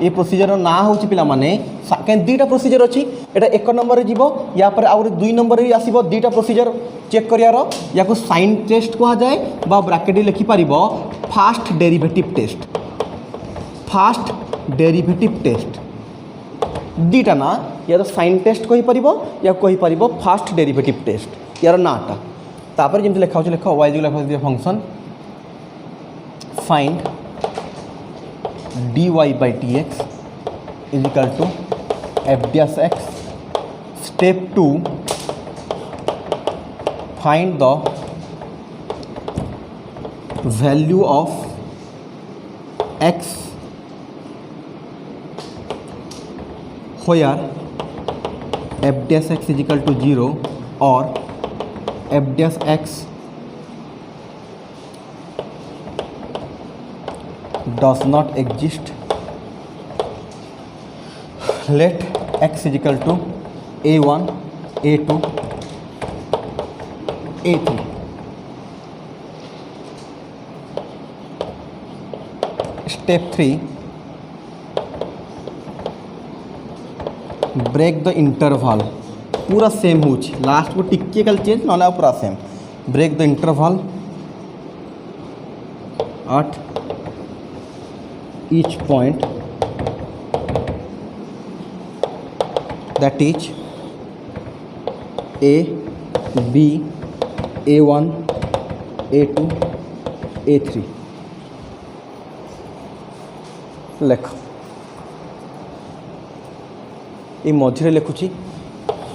ये प्रोसीजर ना हूँ पिला माने कहीं दुईटा प्रोसीजर अच्छी एटा 1 नंबर रे जीवो या पर आउर 2 नंबर रे आसीबो दुईटा प्रोसीजर चेक करियारो या को साइन टेस्ट कहा जाए बा ब्रैकेट लिखि पारिबो फास्ट डेरिवेटिव टेस्ट दुईटा ना या तो साइन टेस्ट कहि पारिबो या कहि पारिबो फास्ट डेरिवेटिव टेस्ट यार नाटा तापर जेमति लिखा होछ लिखो y equal to function find dy by dx is equal to f dash x. Step 2, find the value of x where f dash x is equal to 0 or f dash x does not exist. Let x is equal to a1, a2, a3. Step 3, break the interval. पूरा same हो last को टिके कल change ना पूरा same. Break the interval at each point, that is A, B, A1, A2, A3. लेख ये मझे लिखुची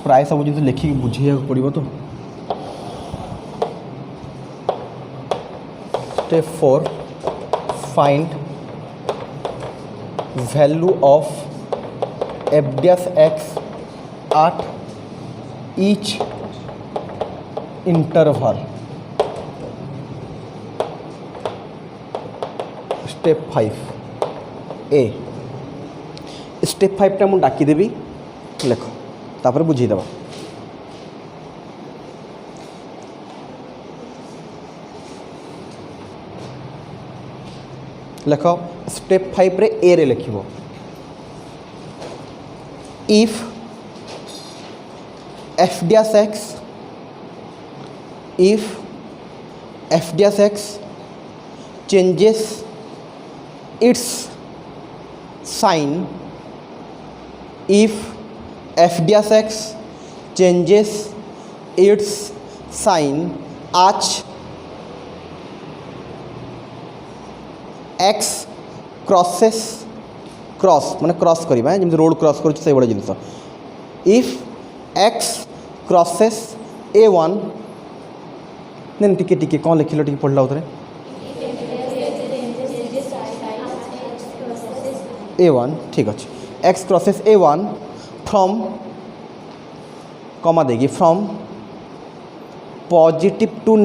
प्राय सब जिन लिखिक बुझे पड़ो. तो step 4, find value of f dash x at each interval. Step 5 A. Step 5 टा मुझे डाकी देवी लेख तापर बुझे दबा. लेख स्टेप 5 रे ए रे लिखिबो if f dash x if f dash x changes its sign, if f dash x changes its sign as x crosses cross माने क्रॉस करवा जमी रोड क्रॉस कर से बड़ा जिनस if x crosses a1 then टिके टिके कौन लिखिल टिके पढ़ला उतरे a1 ठीक अच्छे x crosses a1 फ्रॉम कमा देगी from positive to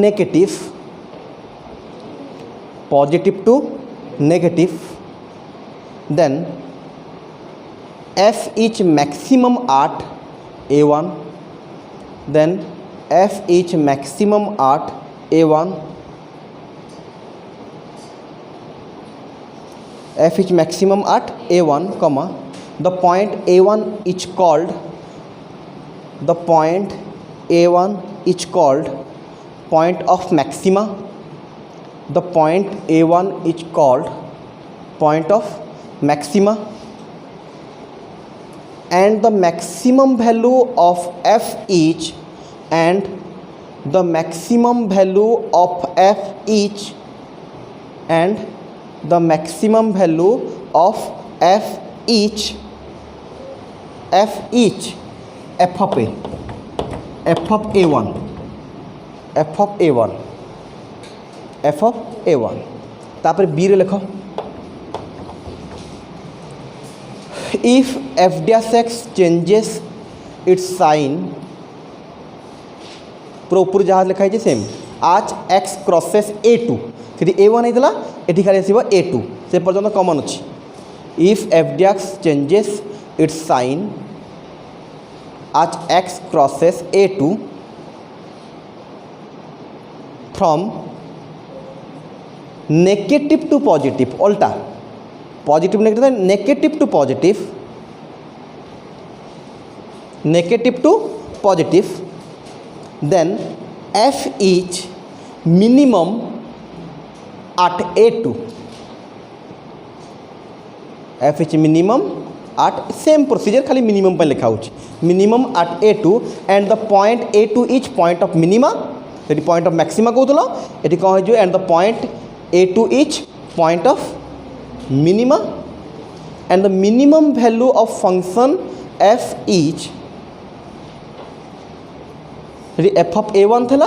negative then f is maximum at a1 then f is maximum at a1 f is maximum at a1 comma the point a1 is called point of maxima the point a1 is called point of maxima and the maximum value of f is and the maximum value of f each and the maximum value of f each f of a f of a1 तापर B रे लिखो if f dash x changes its sign ऊपर जहाँ लिखाई है same आज x crosses a2 थी a1 होता ये खाली आसो a2 से पर्यटन कमन अच्छी if f dash changes its sign as x crosses a2 from negative to positive उल्टा positive negative to positive then f is minimum at a2 f is minimum at same procedure खाली minimum पर लिखा होची minimum at a2 and the point a2 is point of minima that is point of maxima कहूतलो एटी कौन है जो and the point a2 is point of minima and the minimum value of function f is F of a1 थला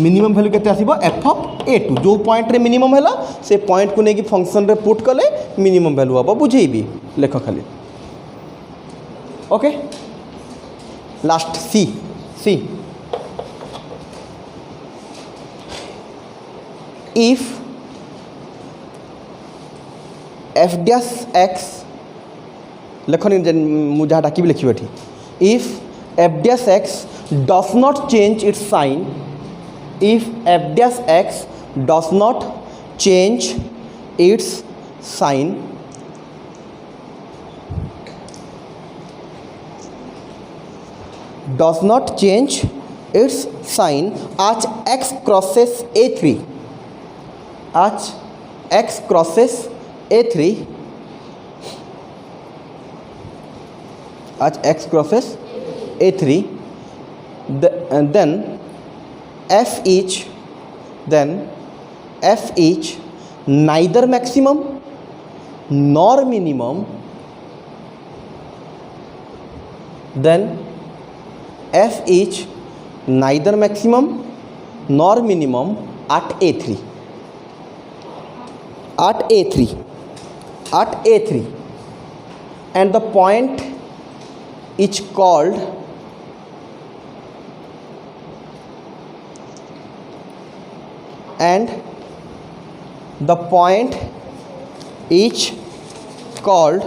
minimum value केते आसीबो f of a2 जो point रे मिनिमम हैला से पॉइंट को नेकी फंक्शन रे पुट कले मिनिमम वैल्यू आबो बुझेबी लेख खाली okay last see if f dash x लेखनी मु जहाँ डाकी लिखी बैठी if f dash x does not change its sign if f dash x does not change its sign as x crosses a3 then f is neither maximum nor minimum then f is neither maximum nor minimum at a3 and the point is called and the point is called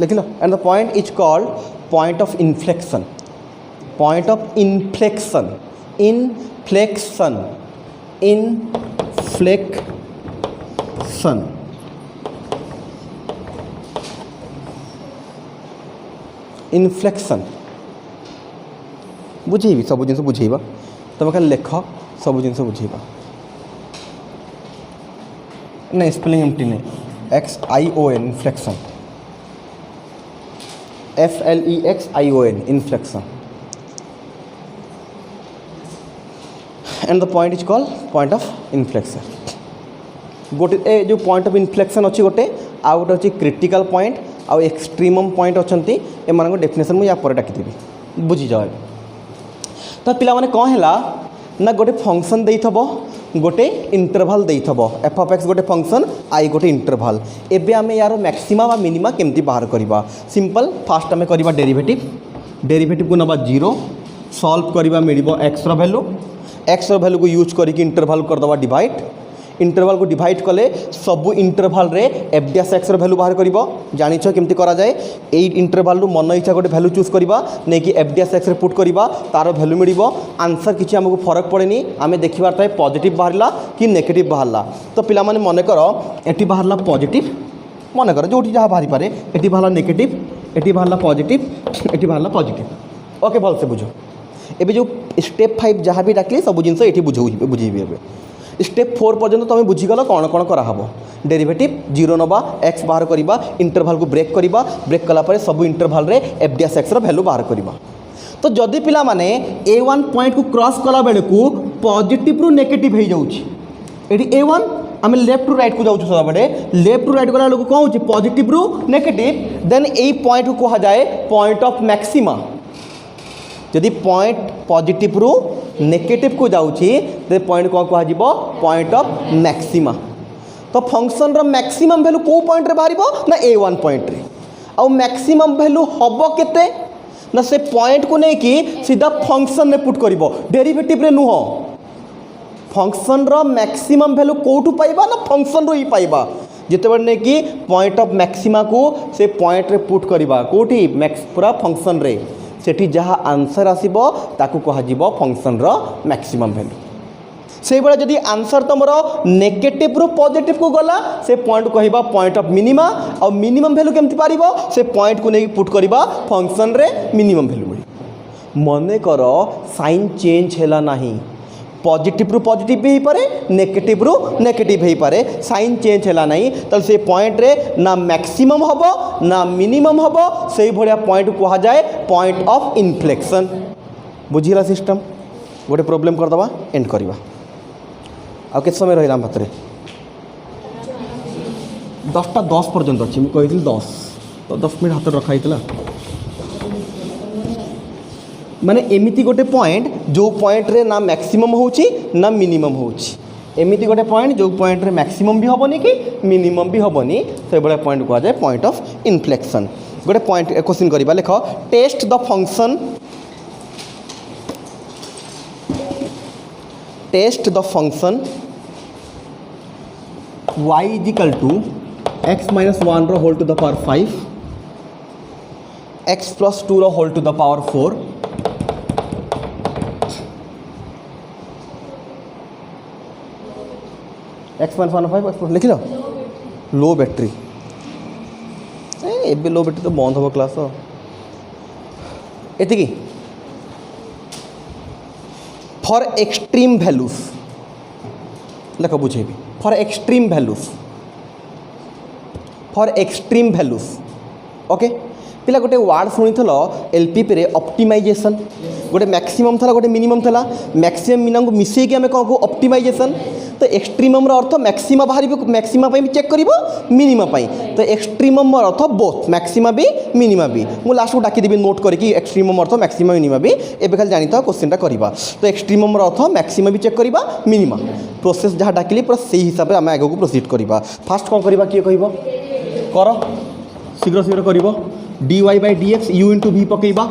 लिख लो and the point is called point of inflection point of inflection inflection inflection inflection बुझेबी सब जिन बुझेबा तुम खाली लेख सब जिन बुझेबा नहीं स्पेलिंग एमटी नहीं XION inflection FLEXION inflection and the point is called point of inflection गोटे ए जो पॉइंट ऑफ इनफ्लेक्शन अच्छी गोटे आ गोटे अच्छी क्रिटिकल पॉइंट आउ एक्सट्रीमम पॉइंट अच्छा एम डेफिनेशन मुझे या डाकिदेवी बुझी जाओ तो पिला माने कौन है ना गोटे फंक्शन देइथबो गोटे इंटरवल देइथबो एफ ऑफ एक्स गोटे फंक्शन आई गोटे इंटरवल एबे आमे यार मैक्सिमा वा मिनिमा केमती बाहर करबा सिंपल फास्ट आमे करबा डेरिवेटिव को नबा 0 सॉल्व करबा मिलिबो एक्स रो वैल्यू को यूज करके इंटरवल करदबा डिवाइड इंटरवल को डिवाइड कले सबू इंटरवल रे F D S x value बाहर कर जानिछ केमती करा जाए एई इंटरवल मन इच्छा गोटे वैल्यू चूज करवा नहीं कि F D S x put करवा तार वैल्यू मिल आंसर किसी आमको फरक पड़ेनी आम देखिबार था पॉजिटिव बाहरला कि नेगेटिव बाहरला तो पिला माने मन कर एटी बाहरला पॉजिटिव मन कर जो जहाँ बाहरी पारे एटी बाहरला नेगेटिव एटी बाहरला पॉजिटिव एटी बाहरला पॉजिटिव ओके भल से बुझ एबे जो स्टेप 5 जहाँ भी डाकिले सब जिन ये बुझेबी ए स्टेप 4 पर्यंत तुम बुझीगल कौन कौन कराहब डेरिवेटिव 0 नवा एक्स बाहर करवा इंटरवल को ब्रेक करवा ब्रेक कलापर सब इंटरवल रे F D S x value बाहर करवा तो जदि पिला माने A1 पॉइंट को क्रॉस कला बेले को पॉजिटिव रु नेगेटिव हो जाउछि एटी A1 आम लेफ्ट टू राइट को जाऊँ सदा बड़े लेफ्ट टू राइट गला लोग कौन हो पॉजिटिव रु नेगेटिव देन ए पॉइंट को कहा जाए पॉइंट ऑफ मैक्सिमा जदि पॉइंट पॉजिटिव रु नेगेटिव को जाऊँगी तो पॉइंट कौन कह पॉइंट ऑफ मैक्सिमा तो फंक्शन रो मैक्सिमम वैल्यू को पॉइंट रे बाहर ना A1 पॉइंट रे आ मैक्सिमम वैल्यू हम केते ना से पॉइंट को नहीं कि सीधा फंक्शन रे पुट करिवो डेरिवेटिव रे नुह फंक्शन रो मैक्सिमम वैल्यू कोठू पाइबा ना फंक्शन रो ही पाइबा जिते नहीं कि पॉइंट ऑफ मैक्सिमा को से पॉइंट रे पुट करिबा कोठी मैक्स पूरा फंक्शन रे सेठी जहाँ आंसर आसीबो ताकू कहाजिबो फंक्शन रो मैक्सिमम वैल्यू से बड़ा जदि आंसर तुम नेगेटिव रु पॉजिटिव को गला से पॉइंट कहबा पॉइंट ऑफ मिनिमा और मिनिमम वैल्यू केमती पारिबो से पॉइंट को नहीं पुट करबा फंक्शन रे मिनिमम वैल्यू मिली मने कर साइन चेंज हैला नाही पॉजिटिव रु पॉजिटिव भी पारे नेगेटिव रु नेगेटिव ही पारे साइन चेंज हैला नहीं तो से पॉइंट रे ना मैक्सिमम हबो ना मिनिमम हबो से भलिया पॉइंट कहा जाए पॉइंट ऑफ इनफ्लेक्शन बुझिला सिस्टम गोटे प्रॉब्लम कर दबा एंड करबा आ के समय रहिला भातरे 10:10 पर्यंत अछि मु कहिथिल 10 तो 10 मिनट हाथ रखा हितला माने एमिति गोटे पॉइंट जो पॉइंट रे ना मैक्सिमम होची ना मिनिमम होची एमिति गोटे पॉइंट जो पॉइंट रे मैक्सिमम भी होबनी कि मिनिमम भी होबनी से बड़ा पॉइंट कहा जाए पॉइंट ऑफ इनफ्लेक्शन गोटे पॉइंट क्वेश्चन करबा लेख test the function y is equal to x minus 1 रो whole to the power 5 x plus 2 रो whole to the power 4 x minus 1 5 x लिख लो लो बैटरी ए लो बैटरी तो बंद हो क्लास एति फॉर एक्सट्रीम वैल्यूज लेख बुझेबी फॉर एक्सट्रीम वैल्यूज ओके पिला गोटे वार्ड शुणी थल एलपीपी रे ऑप्टिमाइजेशन गोटे मैक्सिमम था गोटे मिनिमम था मैक्सिमम मिनिमम को मिसेकी आम कौन कहू ऑप्टिमाइजेशन तो एक्सट्रीमम अर्थ मैक्सिमा बाहर मैक्सिमा भी चेक कर मिनिमा तो एक्सट्रीमम अर्थ बोथ मैक्सिमा भी मिनिमा भी मुझे लास्ट को डाकिदेवी नोट करके एक्सट्रीमम अर्थ मैक्सिमा मिनिमा भी एवं खाली जानी था क्वेश्चन करवा तो एक्सट्रीमम अर्थ मैक्सिमा भी चेक करवा मिनिमा प्रोसेस जहाँ डाकिली पूरा से हिसाब से आम आगे को प्रोसीड करवा फास्ट कौन करवा किए कह कर शीघ्र शीघ्र कर dy by dx u into v पकेबा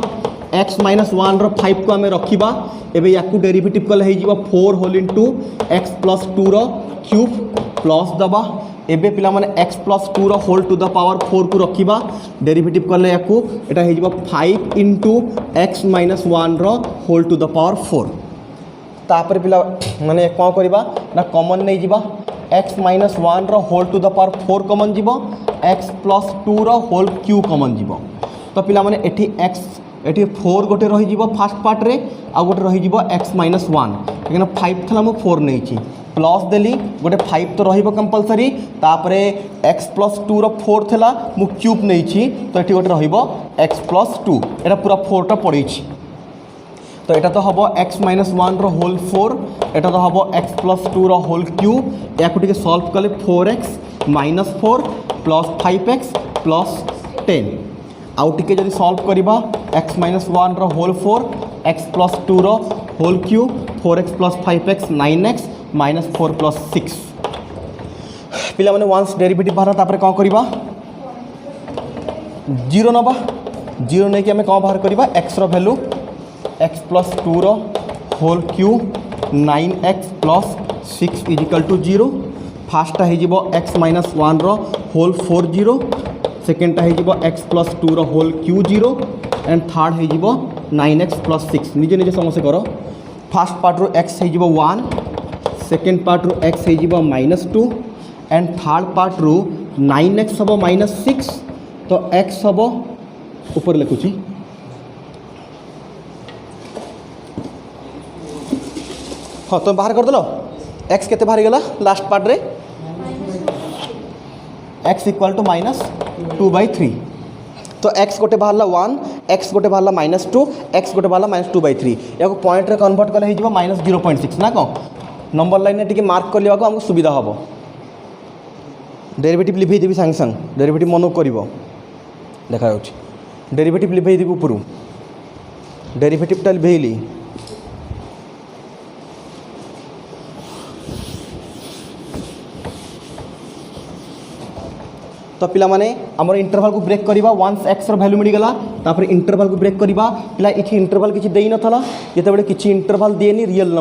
x minus 1 रो 5 को आम रखा एवं या डेरिवेटिव कले 4 होल इंटू x plus 2 रो क्यूब प्लस दबा एबे पिला माने x प्लस 2 रो होल टू द पावर 4 को रखिबा डेरिवेटिव करले याकू एटा हे जिवो 5 इनटू x माइनस 1 रो होल टू द पावर 4 तापर पिला माने कोन करबा ना कॉमन नै जिबा x माइनस 1 रो whole to the power 4 common जिवो x प्लस 2 रो होल क्यू कॉमन जिवो तो पिला माने एठी x एठी 4 गोटे रही जिवो फर्स्ट पार्ट रे आ गोटे रही जिवो x माइनस 1 लेकिन 5 थला मो 4 नै छी प्लस देली गोटे 5 तो रहिबो कंपलसरी तापरे x प्लस 2 रो 4 थला मु क्यूब नै छी तो एठी गोटे रहिबो x प्लस 2 एटा पूरा 4 टा पड़ी छी तो एटा तो हबो x माइनस 1 रो होल 4 एटा तो हबो x प्लस 2 रो होल क्यूब याकु टिके सॉल्व कले 4x minus 4 plus 5x plus 10 आउ टिके जदि सॉल्व करिबा x माइनस 1 रो होल 4 x प्लस 2 रो whole cube 4x plus 5x 9x minus 4 plus 6 पिला माने वंस डेरिवेटिव बाहर तापर कोन करिबा 0 नबा 0 नै कि हमें कोन बाहर करिबा x रो वैल्यू x प्लस 2 रो whole cube 9x plus 6 is equal to 0 first है जिवो x माइनस 1 रो होल 4 0 सेकेंड है जिवो x प्लस 2 रो होल क्यू 0 एंड थर्ड है जिवो 9x प्लस 6 निजे निजे समस्या करो फर्स्ट पार्ट रो x है जिवो 1 सेकेंड पार्ट रो x है जिवो माइनस 2 एंड थर्ड पार्ट रो 9x हबो माइनस 6 तो x हबो ऊपर लिखुची हाँ तो बाहर कर दलो x केते बाहर गला लास्ट पार्ट रे x इक्वल टू माइनस 2/3 तो x गोटे बाहरला 1 x गोटे बाहरला माइनस 2 x गोटे बाहरला माइनस 2/3 या पॉइंट रे कन्वर्ट कले हो माइनस 0.6 ना कौन नंबर लाइन में टी मार्क कर लिया हमको सुविधा हम डेरिवेटिव लिभे देवी सांगे सांग डेरिवेटिव मन कर देखा डेरिवेटिव लिभे देवी ऊपर डेरिवेटिवटा लिभेली तो पिला माने हमर इंटरवल को ब्रेक करिबा वंस x रो वैल्यू मिल गला तापर इंटरवल को ब्रेक करिबा पिला इथि इंटरवल किछि देई नथला जेते बेले किछि इंटरवल देनी रियल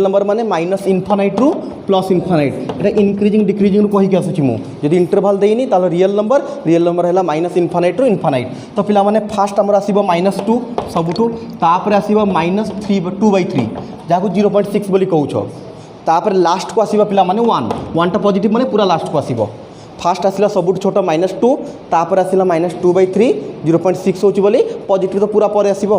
नंबर माने माइनस इनफाइनाइट रु प्लस इनफाइनाइट एटा इंक्रीजिंग डिक्रीजिंग रु कहि के आसुछि मु यदि इंटरवल देइनी ताले रियल नंबर हैला माइनस इनफाइनाइट रु इनफाइनाइट तो पिला माने फर्स्ट हमर आसीबो -2 सबुठु तापर आसीबो -2/3 जाको 0.6 बोली कहउछो तापर लास्ट को आसीबो पिला माने 1 टा पॉजिटिव माने पूरा लास्ट को आसीबो फास्ट आसला सबुठ छोट -2 तापर आसला -2/3 0.6 होची बोली पॉजिटिव तो पूरा पर आसीबो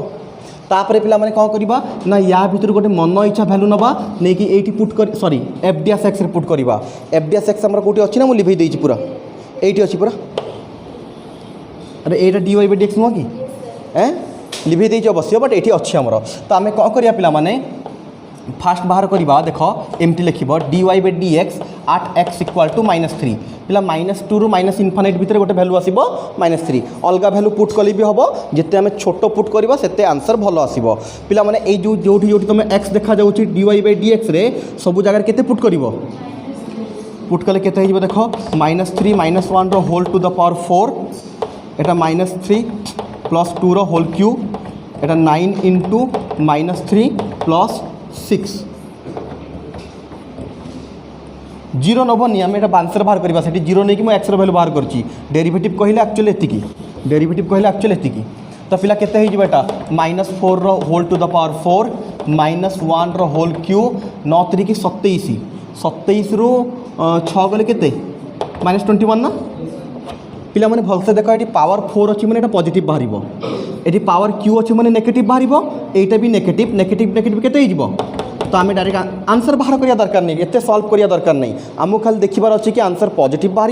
तापर पिला माने कोन करबा ना या भीतर गोटे मन इच्छा वैल्यू नबा नै कि एठी पुट कर सॉरी f(x) रे पुट करबा f(x) हमर कोठी अछि ना मु लिखै देछि पूरा एठी अछि पूरा अरे एटा dy/dx न कि लिखै देछि अवश्य बट एठी अछि हमर तो हमें कोन करिया पिला माने फास्ट बाहर करवा देख एमती लिख dy/dx at x equal to -3 पिला -2 रु माइनस इनफाइनाइट भितर गोटे वैल्यू आसीबो -3 अलगा वैल्यू पुट कली भी हम जिते आम छोट पुट करवा सेते आंसर भल आसीबो पिला माने ए जो जोठी तुम x देखा जाउची dy/dx रे सब जगह केते पुट करिवो पुट कले केते हिजो देख -3 -1 रो whole to the power 4 Etah -3 plus 2 रो होल क्यूब एटा 9 इंटू -3 प्लस 6 0 नबनी आम एटा आंसर बाहर करवा सेठी 0 नहीं कि मैं x रो वैल्यू बाहर करची डेरिवेटिव कहले एक्चुअली एतिकी तो पिला केते हे जेटा -4 रो होल टू द पावर 4 -1 रो होल क्यूब 9 3 27 रु 6 गले केते -21 ना पिला माने भलसे देखो ये पावर 4 अच्छी मैंने पॉजिटिव बाहर ये पावर क्यू अच्छी मैंने नेगेटिव बाहर एटा भी नेगेटिव केते हो तो आम डायरेक्ट आंसर बाहर करिया दरकार नहीं एते सॉल्व करिया दरकार नहीं आमको खाली देखिबार अछि कि आंसर पॉजिटिव बाहर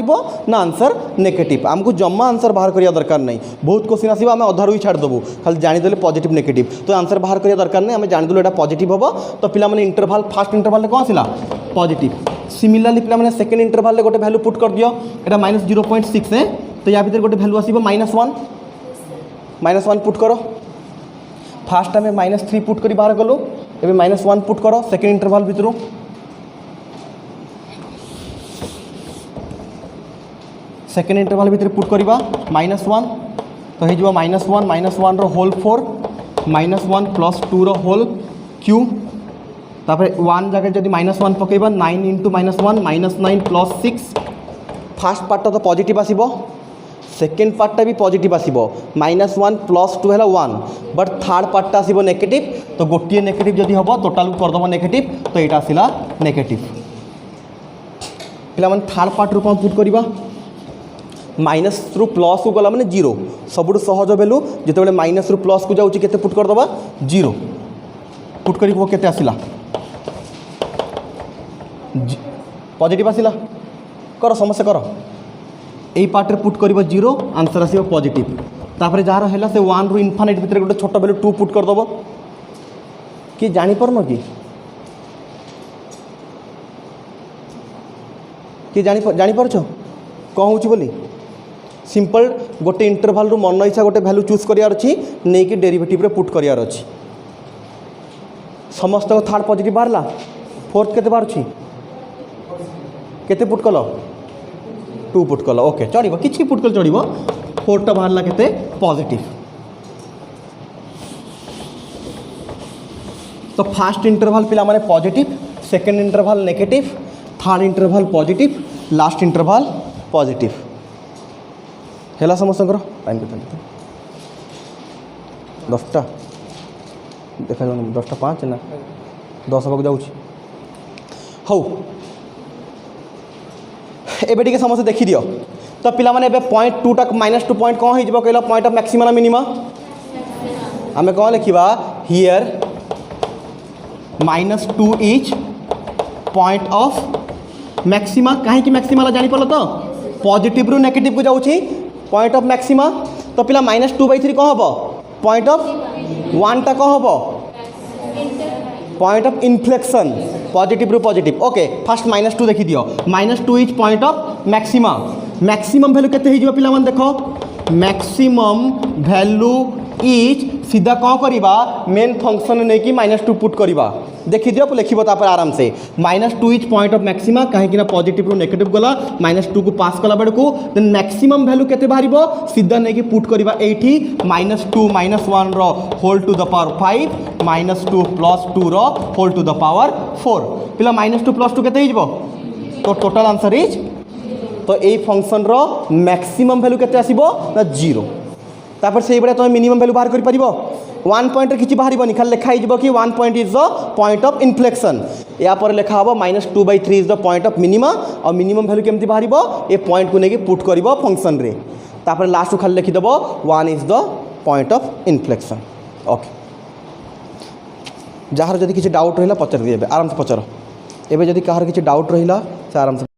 ना आंसर नेगेटिव आमको जम्मा आंसर बाहर करिया दरकार नहीं बहुत क्वेश्चन आसीबा आम अधारू ही छाड़ देबू खाली जानि देले पॉजिटिव नेगेटिव तो आंसर बाहर करिया दरकार नहीं आम जानि देलु एटा पॉजिटिव होबो तो पिला माने इंटरवल फर्स्ट इंटरवल ले कोन आसिला पॉजिटिव सिमिलरली पिला माने सेकंड इंटरवल ले गोटे वैल्यू पुट कर दियो एटा -0.6 है तो या भीतर गोटे वैल्यू आसीबो -1 पुट करो फास्ट आम -3 पुट करी बाहर गलु एबे -1 पुट करो सेकेंड इंटरवल भितर सेकेंड इंटरवल भितर पुट करवा -1 तो हो -1 रो होल 4 -1 प्लस 2 रो होल क्यू तापर 1 जगह जदि -1 पकेबा 9 इंटू -1 -9 प्लस 6 फास्ट पार्टा तो पॉजिटिव आसीबो सेकेंड पार्टा भी पॉजिटिव आसीबो -1 + 2 है 1 बट थर्ड पार्टा आसीबो नेगेटिव तो गोटे नेगेटिव जदि हम टोटाल करदेव नेगेटिव तो यहाँ आसला नेगेटिव पे थर्ड पार्ट रू कौन पुट करवा माइनस रु प्लस को गला मैंने जीरो सबुठ सहज भैल्यू जिते माइनस रु प्लस को जाऊँगी केते पुट करदे जीरो पुट कर केते आसला पॉजिटिव आसला कर समस्या कर यही पार्ट रे पुट कर जीरो आंसर आस पॉजिटिव तापर जार है से 1 रु इनफाइनाइट भितर गोटे छोट भैल्यू 2 पुट करदे कि जापर कि जापर कौन हो बोली सिंपल गोटे इंटरवल रु मन इच्छा गोटे भैल्यू चूज करार अच्छी नहीं कि डेरिवेटिव रे पुट करार अच्छी समस्त थर्ड पॉजिटिव बाहरला फोर्थ केते बाहर केते पुट कल 2 पुट कल ओके चढ़ो कि पुट कल चढ़ो फोर्थ बाहरला केते पॉजिटिव तो फास्ट इंटरवल पिला माने positive second interval negative third interval positive last interval positive है समस्त टाइम के 10टा देखा 10टा 5 ना 10 हवा जाऊँ हौ एबे समस्त देखी दियो तो पिला माने एबे 0.2 तक -2 पॉइंट कौन हो कहला पॉइंट ऑफ मैक्सिमम मिनिमम आम कौन लिखा here -2 is point of maxima कहीं मैक्सिमा जापर तो पॉजिटिव रु नेगेटिव को जाऊँगी पॉइंट ऑफ मैक्सिमा तो पिला -2/3 कौन हम पॉइंट ऑफ 1 टा कौन हम पॉइंट ऑफ इन्फ्लेक्शन पॉजिटिव रु पॉजिटिव ओके फास्ट -2 देखी दियो -2 is point of maxima maximum value केते हो पिला देखो मैक्सिमम वैल्यू इज सीधा कौन करवा मेन फंक्शन नहीं कि -2 पुट करवा देखी दियो लिखो तापर आराम से -2 इज पॉइंट ऑफ मैक्सिमा कहीं पॉजिटिव रु नेगेटिव गला -2 को पास कला बेड़ को देन मैक्सिमम वैल्यू केते बाहर सीधा नहीं कि पुट करवा एठी -2 -1 रो होल टू द पावर 5 -2 + 2 रो होल टू द पावर 4 पिला -2 + 2 केते हो तो टोटल आंसर इज तो यही फंक्शन रो मैक्सिमम वैल्यू केते आसीबो ना 0 तापर से भाई तुम मिनिमम वैल्यू बाहर कर पार 1 पॉइंट किसी बाहर खाली लिखाई कि 1 point is the point of inflection या पर लिखा हम -2/3 is the point of minima और मिनिमम वैल्यू केमती बाहर ये पॉइंट को लेकिन पुट कर फंक्शन रे तापर लास्ट को खाली लिखिदेव 1 is the point of inflection okay jar जदि किसी डाउट रहा पचार दिए आराम से पचार एवं जदि कहार किसी डाउट रहा से आराम से